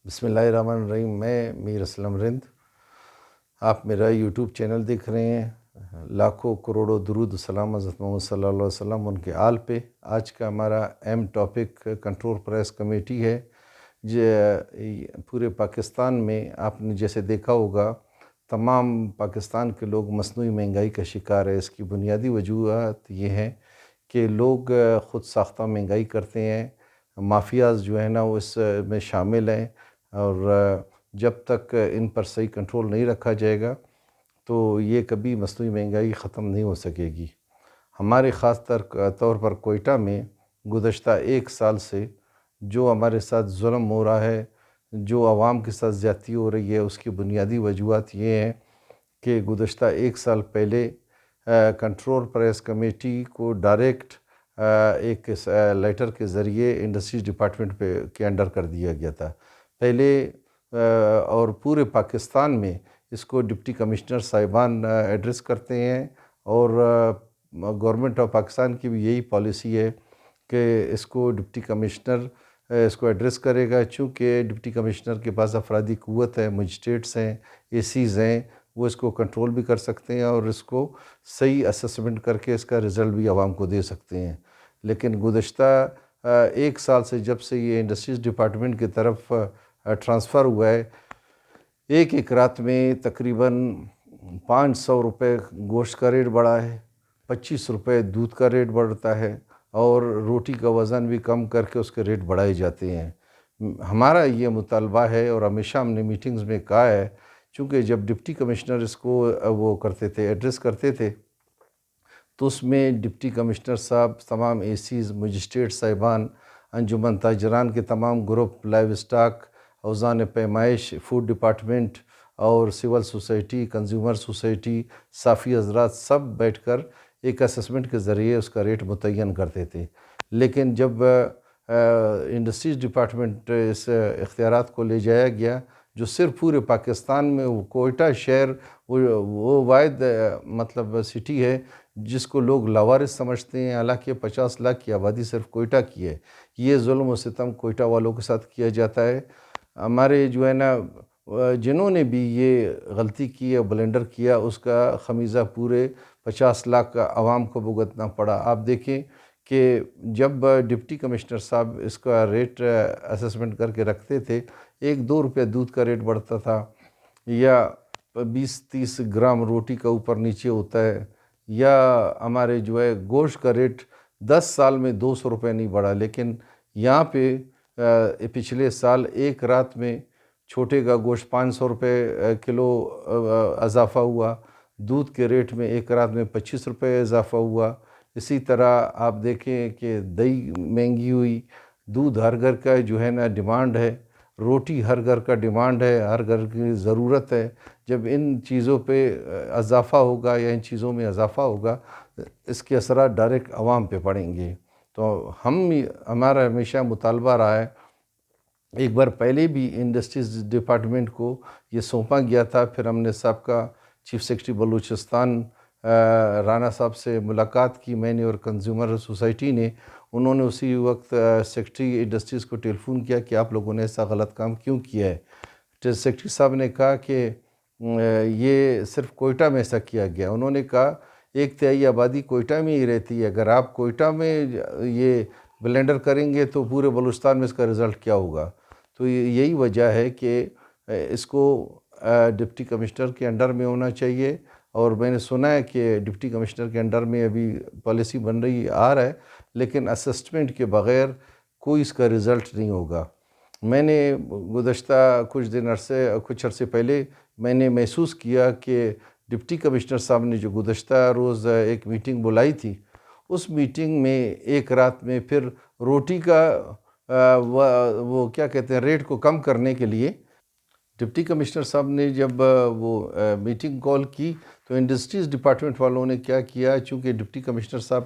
بسم اللہ الرحمن الرحیم۔ میں میر اسلم رند، آپ میرا یوٹیوب چینل دیکھ رہے ہیں۔ لاکھوں کروڑوں درود و سلام حضرت محمد صلی اللہ علیہ وسلم ان کے آل پہ۔ آج کا ہمارا اہم ٹاپک کنٹرول پرائس کمیٹی ہے۔ پورے پاکستان میں آپ نے جیسے دیکھا ہوگا، تمام پاکستان کے لوگ مصنوعی مہنگائی کا شکار ہے۔ اس کی بنیادی وجوہات یہ ہیں کہ لوگ خود ساختہ مہنگائی کرتے ہیں، مافیاز جو ہیں نا وہ اس میں شامل ہیں، اور جب تک ان پر صحیح کنٹرول نہیں رکھا جائے گا تو یہ کبھی مصنوعی مہنگائی ختم نہیں ہو سکے گی۔ ہمارے خاص طور پر کوئٹہ میں گزشتہ ایک سال سے جو ہمارے ساتھ ظلم ہو رہا ہے، جو عوام کے ساتھ زیادتی ہو رہی ہے، اس کی بنیادی وجوہات یہ ہیں کہ گزشتہ ایک سال پہلے کنٹرول پرائس کمیٹی کو ڈائریکٹ ایک لیٹر کے ذریعے انڈسٹریز ڈپارٹمنٹ کے انڈر کر دیا گیا تھا پہلے، اور پورے پاکستان میں اس کو ڈپٹی کمشنر صاحبان ایڈریس کرتے ہیں، اور گورنمنٹ آف پاکستان کی بھی یہی پالیسی ہے کہ اس کو ڈپٹی کمشنر اس کو ایڈریس کرے گا، چونکہ ڈپٹی کمشنر کے پاس افرادی قوت ہے، مجسٹریٹس ہیں، اے سیز ہیں، وہ اس کو کنٹرول بھی کر سکتے ہیں اور اس کو صحیح اسسمنٹ کر کے اس کا رزلٹ بھی عوام کو دے سکتے ہیں۔ لیکن گزشتہ ایک سال سے جب سے یہ انڈسٹریز ڈپارٹمنٹ کی طرف ٹرانسفر ہوا ہے، ایک رات میں تقریباً 500 روپے گوشت کا ریٹ بڑھا ہے، 25 روپے دودھ کا ریٹ بڑھتا ہے، اور روٹی کا وزن بھی کم کر کے اس کے ریٹ بڑھائے جاتے ہیں۔ ہمارا یہ مطالبہ ہے، اور ہمیشہ ہم نے میٹنگز میں کہا ہے، چونکہ جب ڈپٹی کمشنر اس کو وہ کرتے تھے، ایڈریس کرتے تھے، تو اس میں ڈپٹی کمشنر صاحب، تمام اے سیز، مجسٹریٹ صاحبان، انجمن تاجران کے تمام گروپ، لائیو اسٹاک، اوزان پیمائش، فوڈ ڈپارٹمنٹ اور سول سوسائٹی، کنزیومر سوسائٹی، صافی حضرات سب بیٹھ کر ایک اسسمنٹ کے ذریعے اس کا ریٹ متعین کرتے تھے۔ لیکن جب انڈسٹریز ڈپارٹمنٹ اس اختیارات کو لے جایا گیا، جو صرف پورے پاکستان میں کوئٹہ شہر وہ واحد مطلب سٹی ہے جس کو لوگ لاوارث سمجھتے ہیں، حالانکہ 50 لاکھ کی آبادی صرف کوئٹہ کی ہے۔ یہ ظلم و ستم کوئٹہ والوں کے ساتھ کیا جاتا ہے۔ ہمارے جو ہے نا جنہوں نے بھی یہ غلطی کی ہے، بلنڈر کیا، اس کا خمیزہ پورے 50 لاکھ عوام کو بھگتنا پڑا۔ آپ دیکھیں کہ جب ڈپٹی کمشنر صاحب اس کا ریٹ اسسمنٹ کر کے رکھتے تھے، 1-2 روپے دودھ کا ریٹ بڑھتا تھا، یا 20-30 گرام روٹی کا اوپر نیچے ہوتا ہے، یا ہمارے جو ہے گوشت کا ریٹ 10 سال میں 200 روپے نہیں بڑھا، لیکن یہاں پہ پچھلے سال ایک رات میں چھوٹے کا گوشت 500 روپے کلو اضافہ ہوا، دودھ کے ریٹ میں ایک رات میں 25 روپے اضافہ ہوا۔ اسی طرح آپ دیکھیں کہ دہی مہنگی ہوئی، دودھ ہر گھر کا جو ہے نا ڈیمانڈ ہے، روٹی ہر گھر کا ڈیمانڈ ہے، ہر گھر کی ضرورت ہے۔ جب ان چیزوں پہ اضافہ ہوگا یا ان چیزوں میں اضافہ ہوگا، اس کے اثرات ڈائریکٹ عوام پہ پڑیں گے۔ تو ہمارا ہمیشہ مطالبہ رہا ہے، ایک بار پہلے بھی انڈسٹریز ڈپارٹمنٹ کو یہ سونپا گیا تھا، پھر ہم نے سابقہ چیف سیکرٹری بلوچستان رانا صاحب سے ملاقات کی، میں نے اور کنزیومر سوسائٹی نے۔ انہوں نے اسی وقت سیکرٹری انڈسٹریز کو ٹیلی فون کیا کہ آپ لوگوں نے ایسا غلط کام کیوں کیا ہے؟ سیکرٹری صاحب نے کہا کہ یہ صرف کوئٹہ میں ایسا کیا گیا۔ انہوں نے کہا 1/3 آبادی کوئٹہ میں ہی رہتی ہے، اگر آپ کوئٹہ میں یہ بلینڈر کریں گے تو پورے بلوچستان میں اس کا رزلٹ کیا ہوگا؟ تو یہی وجہ ہے کہ اس کو ڈپٹی کمشنر کے انڈر میں ہونا چاہیے، اور میں نے سنا ہے کہ ڈپٹی کمشنر کے انڈر میں ابھی پالیسی بن رہی آ رہا ہے، لیکن اسسمنٹ کے بغیر کوئی اس کا رزلٹ نہیں ہوگا۔ میں نے گزشتہ کچھ عرصے پہلے میں نے محسوس کیا کہ ڈپٹی کمشنر صاحب نے جو گزشتہ روز ایک میٹنگ بلائی تھی، اس میٹنگ میں ایک رات میں پھر روٹی کا وہ کیا کہتے ہیں ریٹ کو کم کرنے کے لیے ڈپٹی کمشنر صاحب نے جب وہ میٹنگ کال کی، تو انڈسٹریز ڈپارٹمنٹ والوں نے کیا کیا، چونکہ ڈپٹی کمشنر صاحب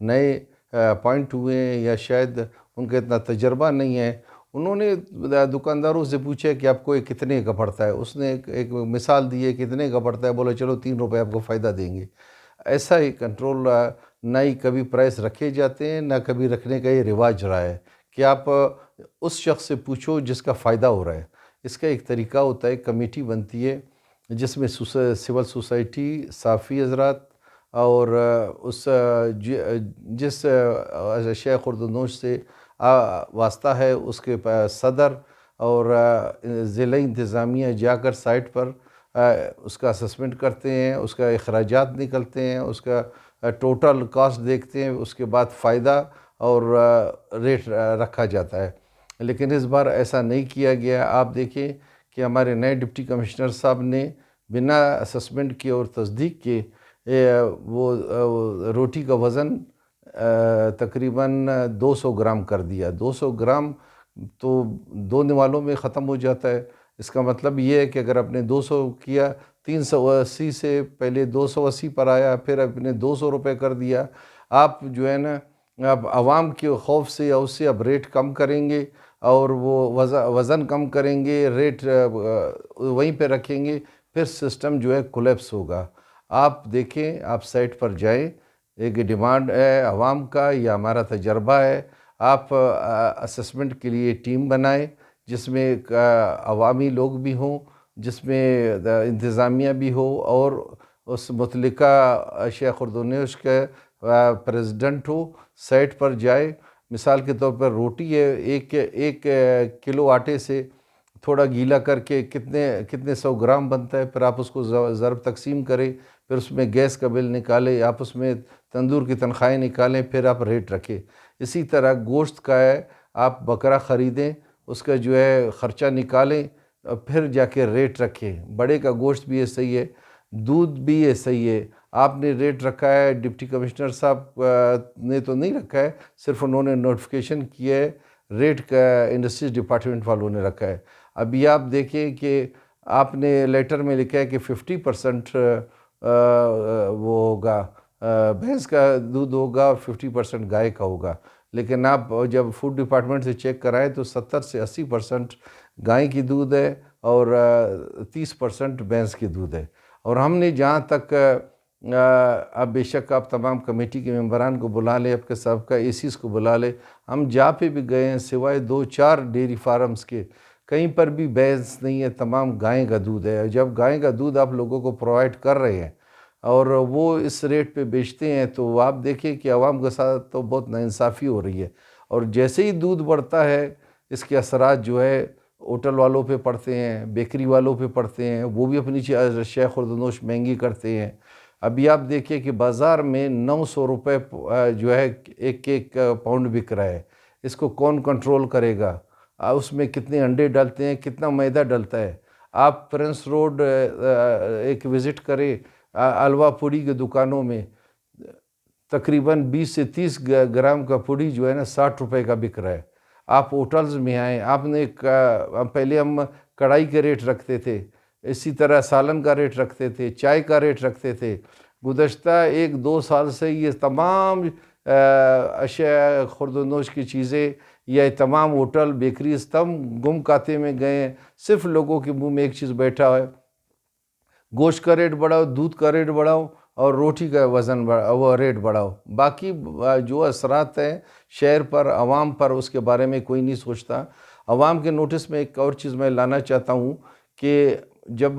نئے اپوائنٹ ہوئے ہیں یا شاید ان کا اتنا تجربہ نہیں ہے، انہوں نے دکانداروں سے پوچھا کہ آپ کو یہ کتنے کا پڑتا ہے۔ اس نے ایک مثال دی ہے، کتنے کا پڑتا ہے، بولا چلو 3 روپے آپ کو فائدہ دیں گے۔ ایسا ہی کنٹرول نہ ہی کبھی پرائس رکھے جاتے ہیں، نہ کبھی رکھنے کا یہ رواج رہا ہے کہ آپ اس شخص سے پوچھو جس کا فائدہ ہو رہا ہے۔ اس کا ایک طریقہ ہوتا ہے، کمیٹی بنتی ہے جس میں سول سوسائٹی، صحافی حضرات اور جس اشیاء خورد و نوش سے واسطہ ہے اس کے صدر اور ضلع انتظامیہ جا کر سائٹ پر اس کا اسسمنٹ کرتے ہیں، اس کا اخراجات نکلتے ہیں، اس کا ٹوٹل کاسٹ دیکھتے ہیں، اس کے بعد فائدہ اور ریٹ رکھا جاتا ہے۔ لیکن اس بار ایسا نہیں کیا گیا۔ آپ دیکھیں کہ ہمارے نئے ڈپٹی کمشنر صاحب نے بنا اسسمنٹ کے اور تصدیق کے وہ روٹی کا وزن تقریباً 200 گرام کر دیا۔ 200 گرام تو 2 نوالوں میں ختم ہو جاتا ہے۔ اس کا مطلب یہ ہے کہ اگر آپ نے 200 کیا، 380 سے پہلے 280 پر آیا، پھر آپ نے 200 روپے کر دیا۔ آپ جو ہے نا اب عوام کے خوف سے یا اس سے اب ریٹ کم کریں گے اور وہ وزن کم کریں گے، ریٹ وہیں پہ رکھیں گے، پھر سسٹم جو ہے کولیپس ہوگا۔ آپ دیکھیں، آپ سائٹ پر جائیں، ایک ڈیمانڈ ہے عوام کا، یہ ہمارا تجربہ ہے، آپ اسسمنٹ کے لیے ٹیم بنائیں جس میں عوامی لوگ بھی ہوں، جس میں انتظامیہ بھی ہو اور اس متعلقہ اشیاء خورد و نوش کا پریزیڈنٹ ہو، سائٹ پر جائے۔ مثال کے طور پر روٹی ہے، ایک کلو آٹے سے تھوڑا گیلا کر کے کتنے 100 گرام بنتا ہے، پھر آپ اس کو ضرب تقسیم کریں، پھر اس میں گیس کا بل نکالیں، آپ اس میں تندور کی تنخواہیں نکالیں، پھر آپ ریٹ رکھیں۔ اسی طرح گوشت کا ہے، آپ بکرا خریدیں، اس کا جو ہے خرچہ نکالیں، پھر جا کے ریٹ رکھیں۔ بڑے کا گوشت بھی ایسا ہی ہے، دودھ بھی ایسا ہی ہے۔ آپ نے ریٹ رکھا ہے، ڈپٹی کمشنر صاحب نے تو نہیں رکھا ہے، صرف انہوں نے نوٹیفیکیشن کیا ہے، ریٹ کا انڈسٹریز ڈپارٹمنٹ والوں نے رکھا ہے۔ ابھی آپ دیکھیں کہ آپ نے لیٹر میں لکھا ہے کہ 50% وہ ہوگا، بھینس کا دودھ ہوگا اور 50% گائے کا ہوگا، لیکن آپ جب فوڈ ڈپارٹمنٹ سے چیک کرائیں تو 70 سے 80% گائے کی دودھ ہے اور 30% بھینس کی دودھ ہے۔ اور ہم نے جہاں تک اب بے شک آپ تمام کمیٹی کے ممبران کو بلا لیں، آپ کے سابقہ ایسیز کو بلا لیں، ہم جہاں پہ بھی گئے ہیں سوائے 2-4 ڈیری فارمز کے کہیں پر بھی بھینس نہیں ہے، تمام گائے کا دودھ ہے۔ جب گائے کا دودھ آپ لوگوں کو پرووائڈ کر رہے ہیں اور وہ اس ریٹ پہ بیچتے ہیں تو آپ دیکھیں کہ عوام کے ساتھ تو بہت ناانصافی ہو رہی ہے۔ اور جیسے ہی دودھ بڑھتا ہے اس کے اثرات جو ہے ہوٹل والوں پہ پڑتے ہیں، بیکری والوں پہ پڑتے ہیں، وہ بھی اپنی اشیاء خورد و نوش مہنگی کرتے ہیں۔ ابھی آپ دیکھیں کہ بازار میں 900 روپے جو ہے ایک پاؤنڈ بک رہا ہے۔ اس کو کون کنٹرول کرے گا؟ اس میں کتنے انڈے ڈلتے ہیں، کتنا میدا ڈلتا ہے۔ آپ پرنس روڈ ایک وزٹ کریں، الوا پوڑی کے دکانوں میں تقریباً 20 سے 30 گرام کا پوڑی جو ہے نا 60 روپے کا بک رہا ہے۔ آپ ہوٹلز میں آئیں، آپ نے پہلے ہم کڑھائی کے ریٹ رکھتے تھے، اسی طرح سالن کا ریٹ رکھتے تھے، چائے کا ریٹ رکھتے تھے۔ گزشتہ 1-2 سال سے یہ تمام اشیاء خورد و نوش کی چیزیں یا تمام ہوٹل بیکریز تم گم کاتے میں گئے ہیں۔ صرف لوگوں کے منہ میں ایک چیز بیٹھا ہے، گوشت کا ریٹ بڑھاؤ، دودھ کا ریٹ بڑھاؤ اور روٹی کا وزن وہ ریٹ بڑھاؤ۔ باقی جو اثرات ہیں شہر پر، عوام پر، اس کے بارے میں کوئی نہیں سوچتا۔ عوام کے نوٹس میں ایک اور چیز میں لانا چاہتا ہوں کہ جب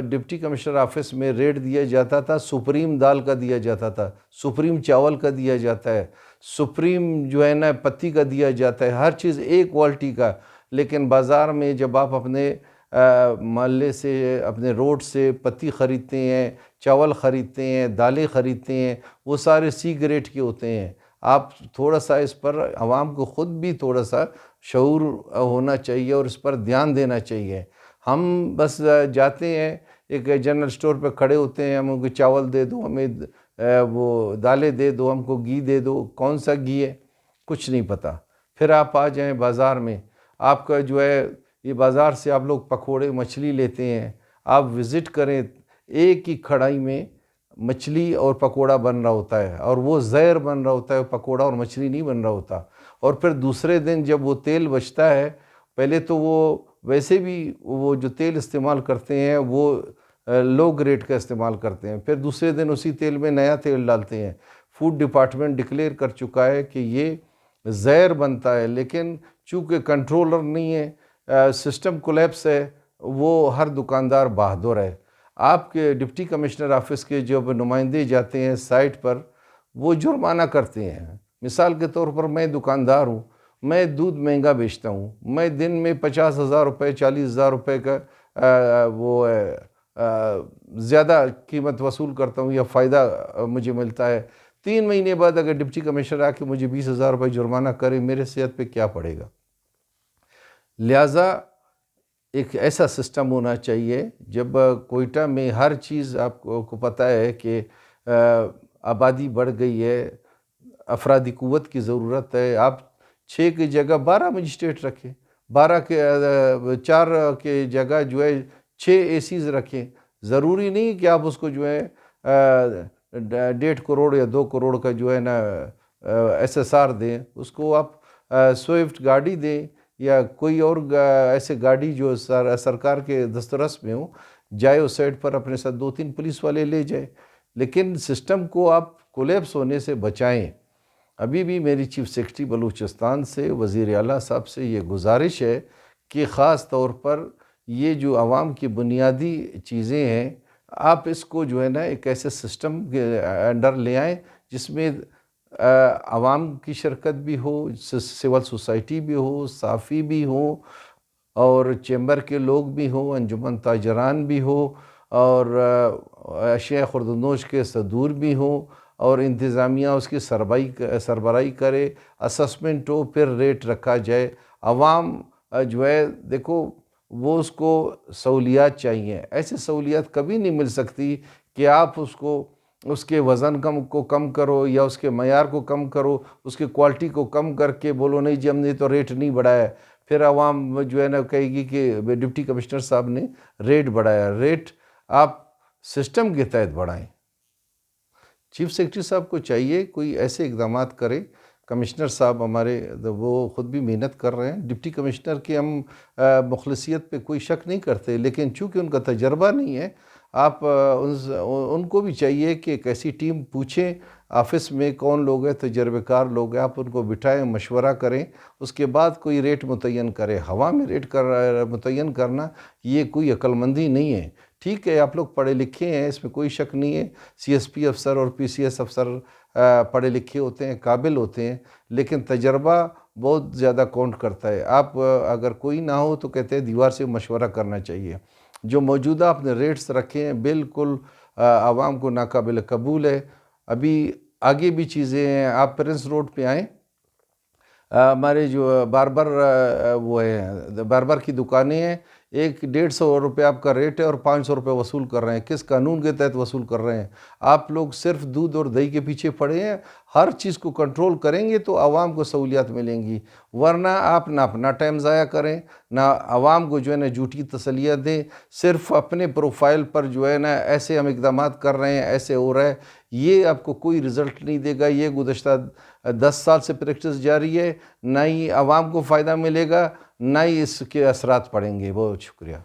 ڈپٹی کمشنر آفس میں ریٹ دیا جاتا تھا، سپریم دال کا دیا جاتا تھا، سپریم چاول کا دیا جاتا ہے، سپریم جو ہے نا پتی کا دیا جاتا ہے، ہر چیز ایک کوالٹی کا۔ لیکن بازار میں جب آپ اپنے محلے سے، اپنے روڈ سے پتی خریدتے ہیں، چاول خریدتے ہیں، دالیں خریدتے ہیں، وہ سارے سی گریڈ کے ہوتے ہیں۔ آپ تھوڑا سا اس پر عوام کو خود بھی تھوڑا سا شعور ہونا چاہیے اور اس پر دھیان دینا چاہیے۔ ہم بس جاتے ہیں ایک جنرل سٹور پہ کھڑے ہوتے ہیں، ہم کو چاول دے دو، ہمیں وہ دالیں دے دو، ہم کو گھی دے دو، کون سا گھی ہے کچھ نہیں پتہ۔ پھر آپ آ جائیں بازار میں، آپ کا جو ہے یہ بازار سے آپ لوگ پکوڑے مچھلی لیتے ہیں، آپ وزٹ کریں، ایک ہی کڑھائی میں مچھلی اور پکوڑا بن رہا ہوتا ہے اور وہ زہر بن رہا ہوتا ہے، پکوڑا اور مچھلی نہیں بن رہا ہوتا۔ اور پھر دوسرے دن جب وہ تیل بچتا ہے، پہلے تو وہ ویسے بھی وہ جو تیل استعمال کرتے ہیں وہ لو گریڈ کا استعمال کرتے ہیں، پھر دوسرے دن اسی تیل میں نیا تیل ڈالتے ہیں۔ فوڈ ڈپارٹمنٹ ڈکلیئر کر چکا ہے کہ یہ زہر بنتا ہے، لیکن چونکہ کنٹرولر نہیں ہے، سسٹم کولیپس ہے، وہ ہر دکاندار بہادر ہے۔ آپ کے ڈپٹی کمشنر آفس کے جب نمائندے جاتے ہیں سائٹ پر، وہ جرمانہ کرتے ہیں۔ مثال کے طور پر میں دکاندار ہوں، میں دودھ مہنگا بیچتا ہوں، میں دن میں 50,000 روپے 40,000 روپے کا زیادہ قیمت وصول کرتا ہوں یا فائدہ مجھے ملتا ہے۔ 3 مہینے بعد اگر ڈپٹی کمشنر آ کے مجھے 20,000 روپے جرمانہ کرے، میرے صحت پہ کیا پڑے گا؟ لہٰذا ایک ایسا سسٹم ہونا چاہیے۔ جب کوئٹہ میں ہر چیز آپ کو پتہ ہے کہ آبادی بڑھ گئی ہے، افرادی قوت کی ضرورت ہے، آپ 6 کی جگہ 12 مجسٹریٹ رکھیں، 4 کے جگہ جو ہے 6 اے سیز رکھیں۔ ضروری نہیں کہ آپ اس کو جو ہے 1.5 کروڑ یا 2 کروڑ کا جو ہے نا SSR دیں، اس کو آپ سوئفٹ گاڑی دیں یا کوئی اور ایسے گاڑی جو سرکار کے دسترس میں ہو، جائے اس سائٹ پر اپنے ساتھ 2-3 پولیس والے لے جائیں، لیکن سسٹم کو آپ کولیپس ہونے سے بچائیں۔ ابھی بھی میری چیف سیکرٹری بلوچستان سے وزیر اعلیٰ صاحب سے یہ گزارش ہے کہ خاص طور پر یہ جو عوام کی بنیادی چیزیں ہیں، آپ اس کو جو ہے نا ایک ایسے سسٹم کے انڈر لے آئیں جس میں عوام کی شرکت بھی ہو، سول سوسائٹی بھی ہو، صحافی بھی ہوں، اور چیمبر کے لوگ بھی ہوں، انجمن تاجران بھی ہو، اور اشیاء خوردنوش کے صدور بھی ہوں، اور انتظامیہ اس کی سربراہی کرے، اسسمنٹ ہو، پھر ریٹ رکھا جائے۔ عوام جو ہے دیکھو وہ اس کو سہولیات چاہیے، ایسی سہولیات کبھی نہیں مل سکتی کہ آپ اس کے وزن کو کم کرو یا اس کے معیار کو کم کرو، اس کی کوالٹی کو کم کر کے بولو نہیں جی ہم نے تو ریٹ نہیں بڑھایا، پھر عوام جو ہے نا کہے گی کہ ڈپٹی کمشنر صاحب نے ریٹ بڑھایا۔ ریٹ آپ سسٹم کے تحت بڑھائیں۔ چیف سیکرٹری صاحب کو چاہیے کوئی ایسے اقدامات کرے۔ کمشنر صاحب ہمارے وہ خود بھی محنت کر رہے ہیں، ڈپٹی کمشنر کی ہم مخلصیت پہ کوئی شک نہیں کرتے، لیکن چونکہ ان کا تجربہ نہیں ہے، آپ ان کو بھی چاہیے کہ ایک ایسی ٹیم پوچھیں آفس میں کون لوگ ہیں، تجربہ کار لوگ ہیں، آپ ان کو بٹھائیں، مشورہ کریں، اس کے بعد کوئی ریٹ متعین کریں۔ ہوا میں ریٹ متعین کرنا یہ کوئی عقل مندی نہیں ہے۔ ٹھیک ہے آپ لوگ پڑھے لکھے ہیں، اس میں کوئی شک نہیں ہے، CSP افسر اور PCS افسر پڑھے لکھے ہوتے ہیں، قابل ہوتے ہیں، لیکن تجربہ بہت زیادہ کاؤنٹ کرتا ہے۔ آپ اگر کوئی نہ ہو تو کہتے ہیں دیوار سے مشورہ کرنا چاہیے۔ جو موجودہ آپ نے ریٹس رکھے ہیں بالکل عوام کو ناقابل قبول ہے۔ ابھی آگے بھی چیزیں ہیں، آپ پرنس روڈ پہ آئیں، ہمارے جو باربر کی دکانیں ہیں، 150 روپے آپ کا ریٹ ہے اور 500 روپے وصول کر رہے ہیں۔ کس قانون کے تحت وصول کر رہے ہیں؟ آپ لوگ صرف دودھ اور دہی کے پیچھے پڑے ہیں۔ ہر چیز کو کنٹرول کریں گے تو عوام کو سہولیات ملیں گی، ورنہ آپ نہ اپنا ٹائم ضائع کریں، نہ عوام کو جو ہے نا جھوٹی تسلیاں دیں، صرف اپنے پروفائل پر جو ہے نا ایسے ہم اقدامات کر رہے ہیں، ایسے ہو رہا ہے، یہ آپ کو کوئی رزلٹ نہیں دے گا۔ یہ گزشتہ 10 سال سے پریکٹس جاری ہے، نہ ہی عوام کو فائدہ ملے گا، نہ ہی اس کے اثرات پڑیں گے۔ بہت شکریہ۔